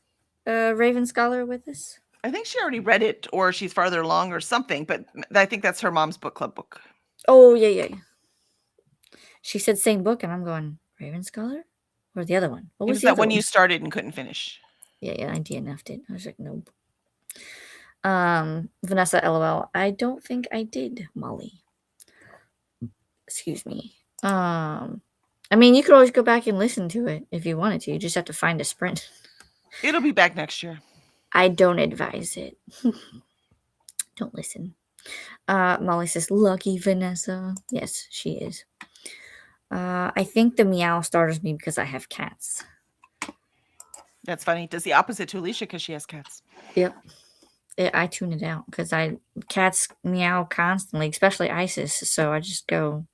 Raven Scholar with us? I think she already read it, or she's farther along, or something. But I think that's her mom's book club book. Oh, yeah. She said same book, and I'm going, Raven Scholar? Or the other one? What It was was the that other one one? you started and couldn't finish. Yeah, I DNF'd it. I was like, nope. Vanessa, LOL. I don't think I did, Molly. Excuse me. I mean, you could always go back and listen to it if you wanted to. You just have to find a sprint. It'll be back next year. I don't advise it. Don't listen. Molly says, lucky Vanessa. Yes, she is. I think the meow startles me because I have cats. That's funny. Does the opposite to Alicia because she has cats. Yep. I tune it out because cats meow constantly, especially Isis. So I just go,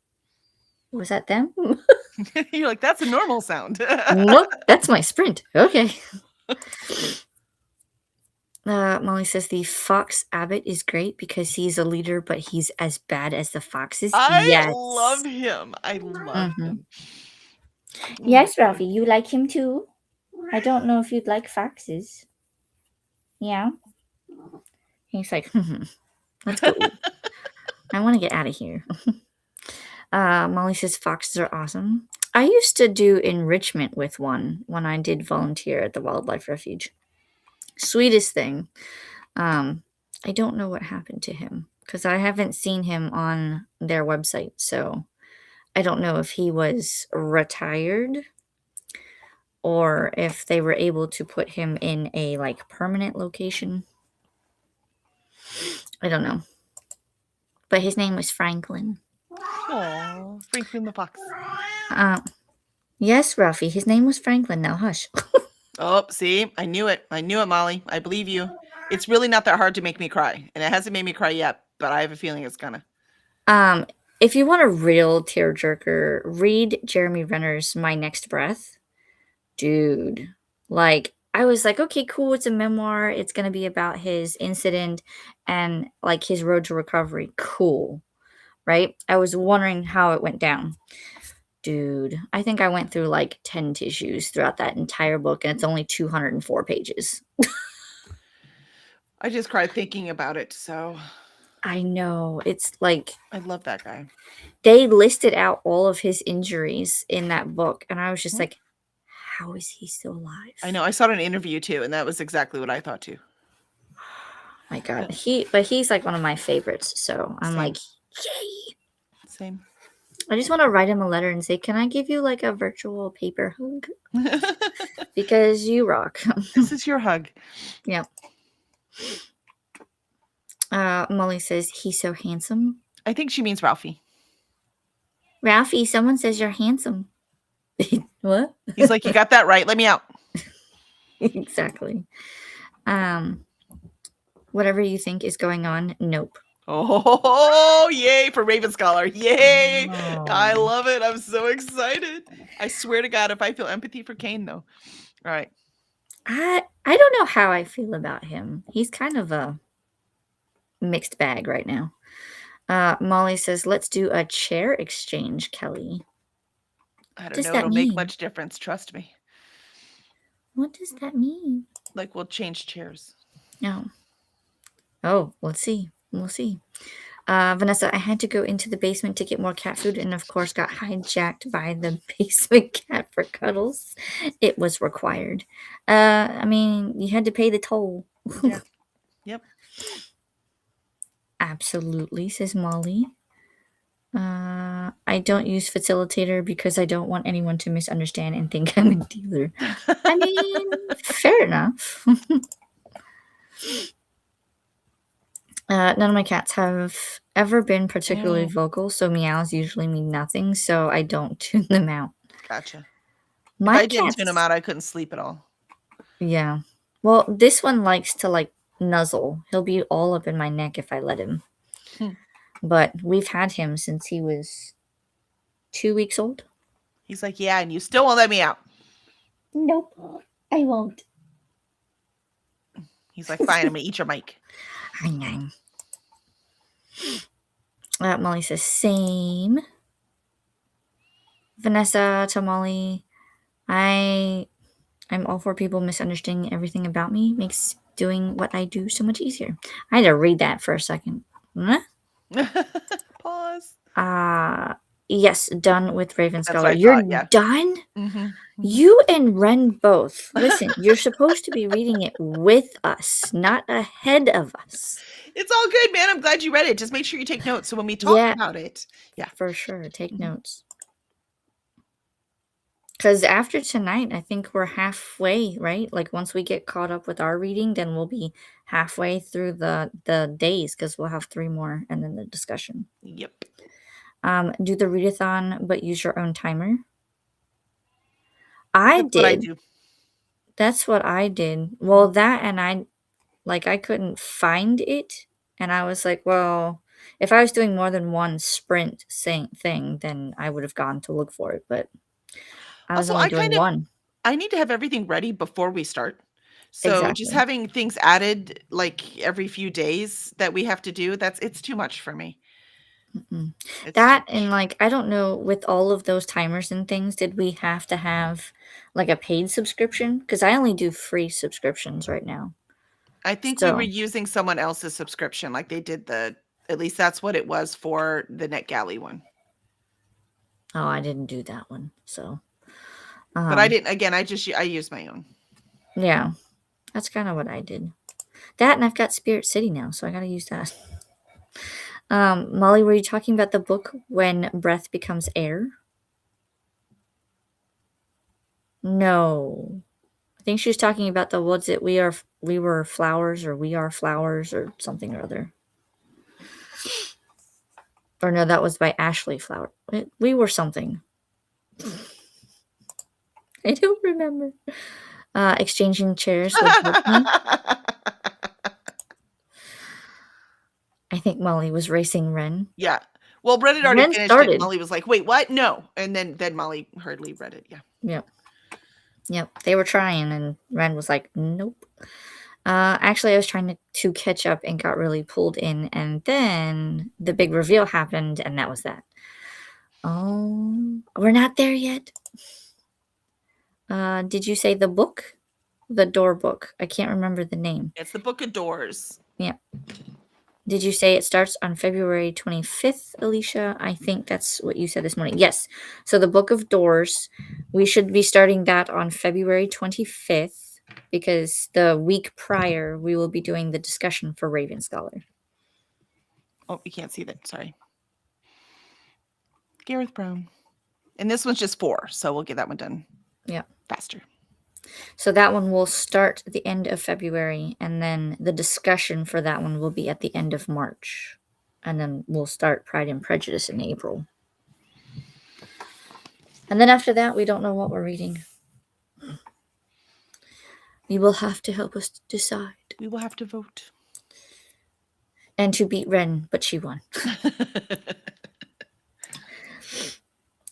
was that them? You're like, that's a normal sound. Nope, that's my sprint. Okay. Molly says the fox abbot is great because he's a leader, but he's as bad as the foxes. I love him. I love him. Yes, Ralphie, you like him too? I don't know if you'd like foxes. Yeah. He's like, let's go. I want to get out of here. Molly says foxes are awesome. I used to do enrichment with one when I did volunteer at the wildlife refuge. Sweetest thing. I don't know what happened to him because I haven't seen him on their website. So I don't know if he was retired or if they were able to put him in a like permanent location. I don't know. But his name was Franklin. Oh, Franklin the fox. Yes, Ralphie, his name was Franklin. Now hush. Oh, see, I knew it, Molly. I believe you. It's really not that hard to make me cry, and it hasn't made me cry yet, but I have a feeling it's gonna. If you want a real tearjerker, read Jeremy Renner's My Next Breath. Dude, like, I was like, okay, cool, it's a memoir. It's going to be about his incident and, like, his road to recovery. Cool, right? I was wondering how it went down. Dude, I think I went through, like, 10 tissues throughout that entire book, and it's only 204 pages. I just cried thinking about it, so. I know. It's like, I love that guy. They listed out all of his injuries in that book, and I was just like, how is he still alive? I know. I saw an interview too, and that was exactly what I thought too. My God, he's like one of my favorites. So I'm like, yay! Same. I just want to write him a letter and say, can I give you like a virtual paper hug? Because you rock. This is your hug. Yeah. Molly says he's so handsome. I think she means Ralphie. Ralphie, someone says you're handsome. What? He's like, you got that right. Let me out. Exactly. Whatever you think is going on, nope. Oh, yay for Raven Scholar. Yay. I Oh. love it. I'm so excited. I swear to God, if I feel empathy for Kane, though. All right. I don't know how I feel about him. He's kind of a mixed bag right now. Molly says, let's do a chair exchange, Kelly. I What don't does know. that It'll mean? make much difference. Trust me. What does that mean? Like, we'll change chairs. No. Oh, let's see. We'll see. Vanessa, I had to go into the basement to get more cat food and, of course, got hijacked by the basement cat for cuddles. It was required. I mean, you had to pay the toll. Yeah. Yep. Absolutely, says Molly. I don't use facilitator because I don't want anyone to misunderstand and think I'm a dealer. I mean, fair enough. None of my cats have ever been particularly vocal, so meows usually mean nothing, so I don't tune them out. Gotcha. My if I didn't tune cats, him out, I couldn't sleep at all. yeah. Well, this one likes to like nuzzle. He'll be all up in my neck if I let him. But we've had him since he was 2 weeks old. He's like, yeah, and you still won't let me out. Nope, I won't. He's like, fine, I'm gonna eat your mic. Molly says, same. Vanessa to Molly, I'm all for people misunderstanding everything about me. Makes doing what I do so much easier. I had to read that for a second. Huh? Pause. Yes, done with Raven That's what Scholar. I You're thought, yeah. done? Mm-hmm. You and Ren both. Listen, you're supposed to be reading it with us, not ahead of us. It's all good, man. I'm glad you read it. Just make sure you take notes. So when we talk about it, yeah. For sure. Take notes. Because after tonight, I think we're halfway, right? Like once we get caught up with our reading, then we'll be halfway through the days because we'll have 3 more and then the discussion. Yep. Do the readathon, but use your own timer. I That's did. what I do. That's what I did. Well, that and I couldn't find it, and I was like, well, if I was doing more than one sprint thing, then I would have gone to look for it. But I was Also, only doing one. I need to have everything ready before we start. So just Exactly. having things added like every few days that we have to do, it's too much for me. It's That and like I don't know with all of those timers and things, did we have to have like a paid subscription? Because I only do free subscriptions right now. I think we were So using someone else's subscription, like they did at least that's what it was for the NetGalley one. oh, I didn't do that one. So But I didn't again, I used my own. yeah. That's kind of what I did. That and I've got Spirit City now, so I gotta use that. Molly, were you talking about the book When Breath Becomes Air? No. I think she was talking about the what's it we were flowers or we are flowers or something or other. Or no, that was by Ashley Flower. We were something. I don't remember. Exchanging chairs with Whitney. I think Molly was racing Ren. Yeah. Well, Ren had already Ren finished started. it. Molly was like, "Wait, what? No!" And then Molly hurriedly read it. Yeah. Yep. They were trying, and Ren was like, "Nope." Actually, I was trying to catch up and got really pulled in, and then the big reveal happened, and that was that. Oh, we're not there yet. Did you say the book? The door book. I can't remember the name. It's the Book of Doors. Yeah. Did you say it starts on February 25th, Alicia? I think that's what you said this morning. Yes. So the Book of Doors, we should be starting that on February 25th because the week prior we will be doing the discussion for Raven Scholar. Oh, you can't see that. Sorry. Gareth Brown. And this one's just 4, so we'll get that one done. Yeah. Faster. So that one will start at the end of February, and then the discussion for that one will be at the end of March. And then we'll start Pride and Prejudice in April. And then after that, we don't know what we're reading. You will have to help us decide. We will have to vote. And to beat Ren, but she won.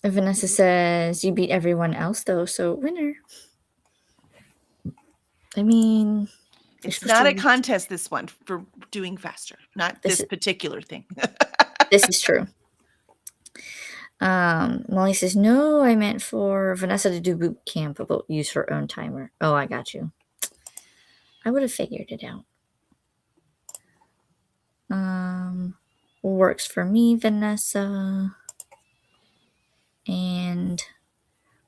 Vanessa says, you beat everyone else, though, so winner. I mean... It's not a contest, this one, for doing faster. Not this particular thing. This is true. Molly says, no, I meant for Vanessa to do boot camp, but use her own timer. Oh, I got you. I would have figured it out. Works for me, Vanessa. And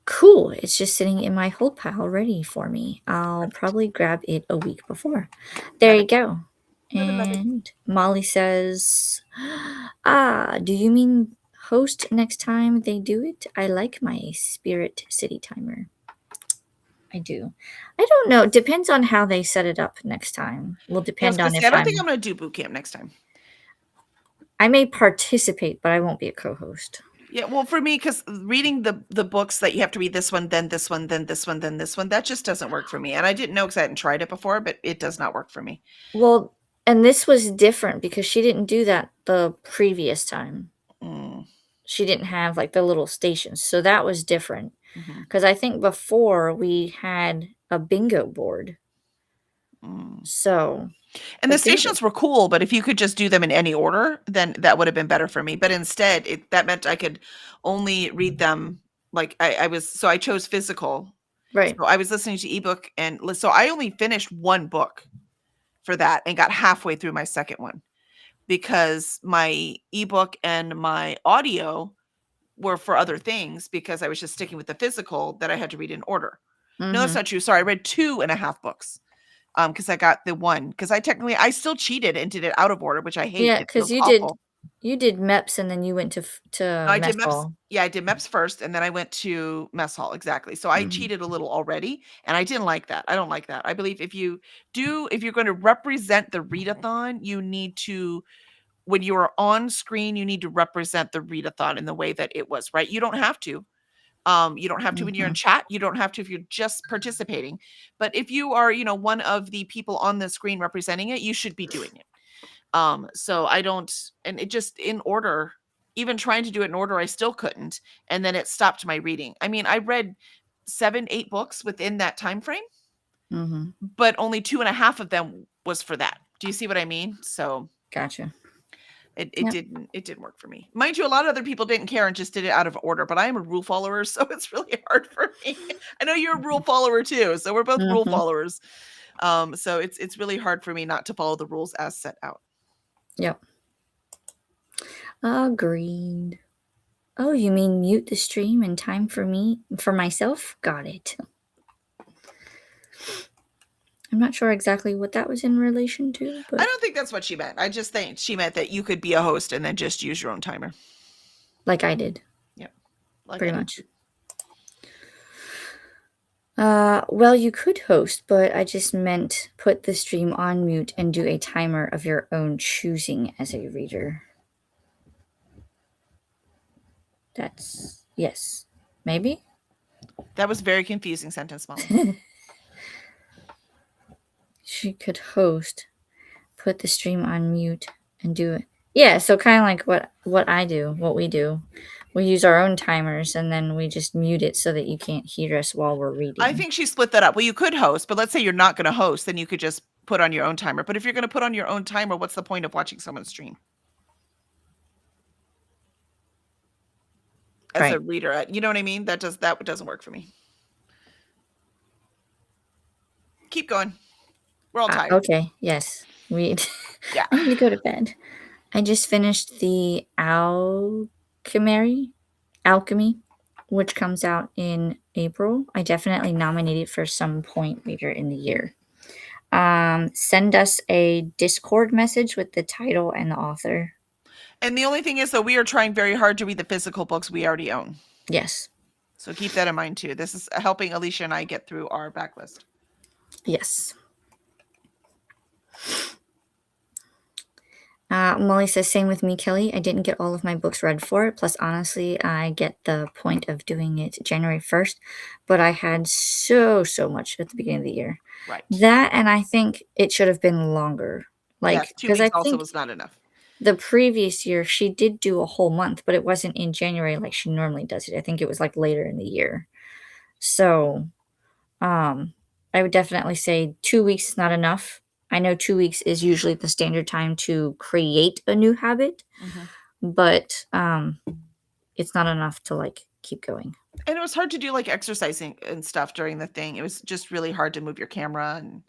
cool. It's just sitting in my hold pile ready for me. I'll probably grab it a week before. There you go. And Molly says, do you mean host next time they do it? I like my Spirit City timer. I do. I don't know. It depends on how they set it up next time. Will depend on if I don't think I'm going to do boot camp next time. I may participate, but I won't be a co-host. Yeah, well, for me, because reading the books that you have to read this one, then this one, then this one, then this one, that just doesn't work for me. And I didn't know because I hadn't tried it before, but it does not work for me. Well, and this was different because she didn't do that the previous time. She didn't have like the little stations. So that was different. Because I think before we had a bingo board. So... And the stations were cool, but if you could just do them in any order, then that would have been better for me. But instead, that meant I could only read them like I chose physical. Right. So I was listening to ebook, and so I only finished one book for that and got halfway through my second one because my ebook and my audio were for other things because I was just sticking with the physical that I had to read in order. No, that's not true. Sorry, I read 2.5 books. Because I got the one. Because I still cheated and did it out of order, which I hate. Yeah, because you did MEPS and then you went to Mess Hall. Yeah, I did MEPS first, and then I went to Mess Hall. Exactly. So I cheated a little already, and I didn't like that. I don't like that. I believe if you're going to represent the readathon, you need to, when you are on screen, you need to represent the readathon in the way that it was. Right? You don't have to. You don't have to when you're in chat. You don't have to if you're just participating. But if you are, one of the people on the screen representing it, you should be doing it. So I don't, and it just in order, even trying to do it in order, I still couldn't. And then it stopped my reading. I mean, I read 7-8 books within that time frame, but only 2.5 of them was for that. Do you see what I mean? So gotcha. It didn't work for me. Mind you, a lot of other people didn't care and just did it out of order, but I am a rule follower, so it's really hard for me. I know you're a rule follower too, so we're both rule followers. So it's really hard for me not to follow the rules as set out. Yep. Agreed. Oh, you mean mute the stream in time for myself? Got it. I'm not sure exactly what that was in relation to. But I don't think that's what she meant. I just think she meant that you could be a host and then just use your own timer. Like I did. Yep. Pretty much. Well, you could host, but I just meant put the stream on mute and do a timer of your own choosing as a reader. Yes. Maybe? That was a very confusing sentence, Molly. She could host, put the stream on mute, and do it. Yeah, so kind of like what we do. We use our own timers, and then we just mute it so that you can't hear us while we're reading. I think she split that up. Well, you could host, but let's say you're not going to host, then you could just put on your own timer. But if you're going to put on your own timer, what's the point of watching someone stream? As a reader, you know what I mean? That doesn't work for me. Keep going. We're all tired. Okay. Yes. Yeah. I need to go to bed. I just finished the Alchemy, which comes out in April. I definitely nominate it for some point later in the year. Send us a Discord message with the title and the author. And the only thing is, though, we are trying very hard to read the physical books we already own. Yes. So keep that in mind, too. This is helping Alicia and I get through our backlist. Yes. Molly says, same with me, Kelly. I didn't get all of my books read for it. Plus, honestly, I get the point of doing it January 1st, but I had so much at the beginning of the year. Right. That, and I think it should have been longer. Yes, 2 because I weeks also think was not enough. the previous year she did do a whole month, but it wasn't in January like she normally does it. I think it was like later in the year. So, I would definitely say 2 weeks is not enough. I know 2 weeks is usually the standard time to create a new habit, Mhm. but it's not enough to like keep going. And it was hard to do like exercising and stuff during the thing. It was just really hard to move your camera, and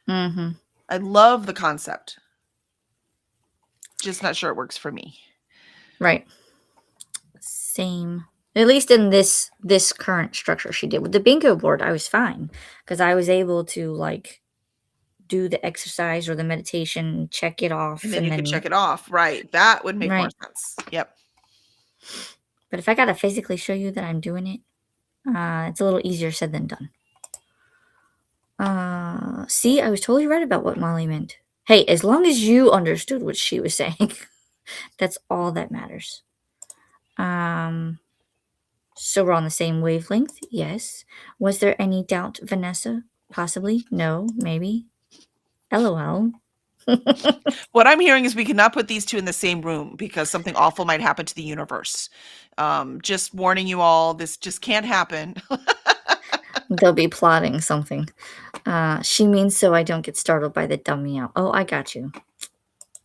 Mhm. I love the concept. Just not sure it works for me. Right. Same. At least in this current structure she did. With the bingo board, I was fine because I was able to like do the exercise or the meditation, check it off, And then you could check it off. Right. That would make more right. sense. Yep. But if I gotta physically show you that I'm doing it, it's a little easier said than done. See, I was totally right about what Molly meant. Hey, as long as you understood what she was saying, that's all that matters. So we're on the same wavelength? Yes. Was there any doubt, Vanessa? Possibly? No, maybe. LOL. What I'm hearing is we cannot put these two in the same room because something awful might happen to the universe. Just warning you all, this just can't happen. They'll be plotting something. She means so I don't get startled by the dumb meow. Oh, I got you.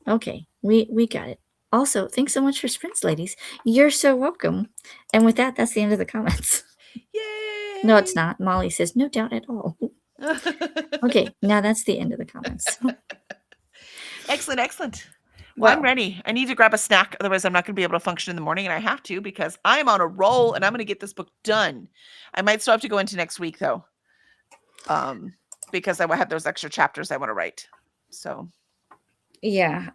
Okay, we got it. Also, thanks so much for sprints, ladies. You're so welcome. And with that, that's the end of the comments. Yay! No, it's not. Molly says, no doubt at all. Okay, now that's the end of the comments. Excellent, excellent. Well, Well, I'm ready. I need to grab a snack, otherwise I'm not going to be able to function in the morning, and I have to because I'm on a roll and I'm going to get this book done. I might still have to go into next week though, because I will have those extra chapters I want to write. So yeah,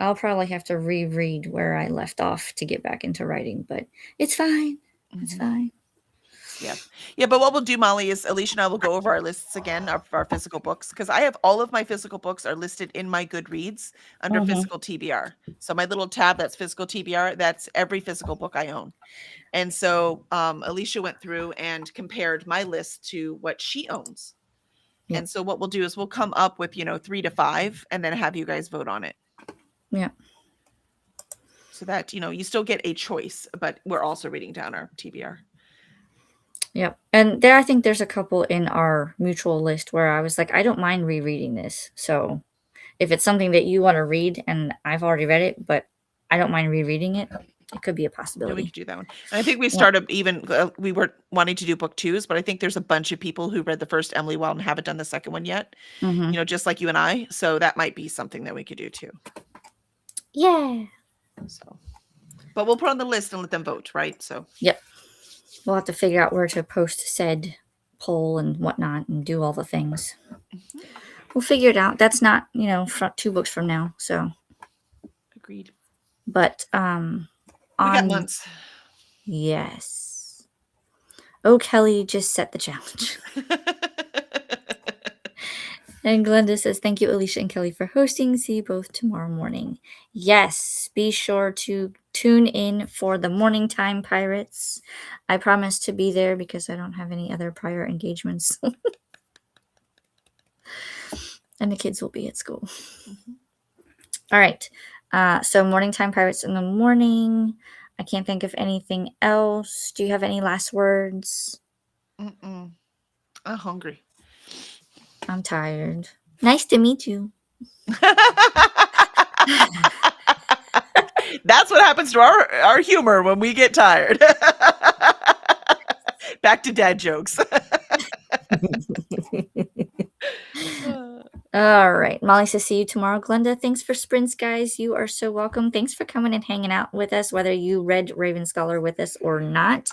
I'll probably have to reread where I left off to get back into writing, but it's fine. It's mhm. fine. Yeah, but what we'll do, Molly, is Alicia and I will go over our lists again of our physical books because I have all of my physical books are listed in my Goodreads under Mhm. physical TBR. So my little tab that's physical TBR, that's every physical book I own. And so Alicia went through and compared my list to what she owns. Yep. And so what we'll do is we'll come up with, 3 to 5 and then have you guys vote on it. Yeah. So that, you still get a choice, but we're also reading down our TBR. Yep. And I think there's a couple in our mutual list where I was like, I don't mind rereading this. So if it's something that you want to read and I've already read it, but I don't mind rereading it, it could be a Yeah, we possibility. could do that one. And I think we Yeah. started we were wanting to do book 2s, but I think there's a bunch of people who read the first Emily Wild and haven't done the second one yet, Mhm. just like you and I. So that might be something that we could do too. Yeah. So, but we'll put on the list and let them vote, right? So, Yep. We'll have to figure out where to post said poll and whatnot and do all the things. mhm, We'll figure it out. That's not, 2 books from now. So, agreed. but We got on months. yes. Oh, Kelly just set the challenge. And Glenda says, thank you, Alicia and Kelly, for hosting. See you both tomorrow morning. Yes, be sure to tune in for the Morning Time Pirates. I promise to be there because I don't have any other prior engagements. And the kids will be at school. Mhm. All right. So Morning Time Pirates in the morning. I can't think of anything else. Do you have any last words? Mm-mm. I'm hungry. I'm tired. Nice to meet you. That's what happens to our humor when we get tired. Back to dad jokes. All right. Molly says, see you tomorrow. Glenda, thanks for sprints, guys. You are so welcome. Thanks for coming and hanging out with us, whether you read Raven Scholar with us or not.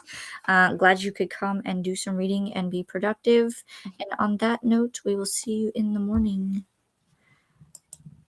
Glad you could come and do some reading and be productive. And on that note, we will see you in the morning.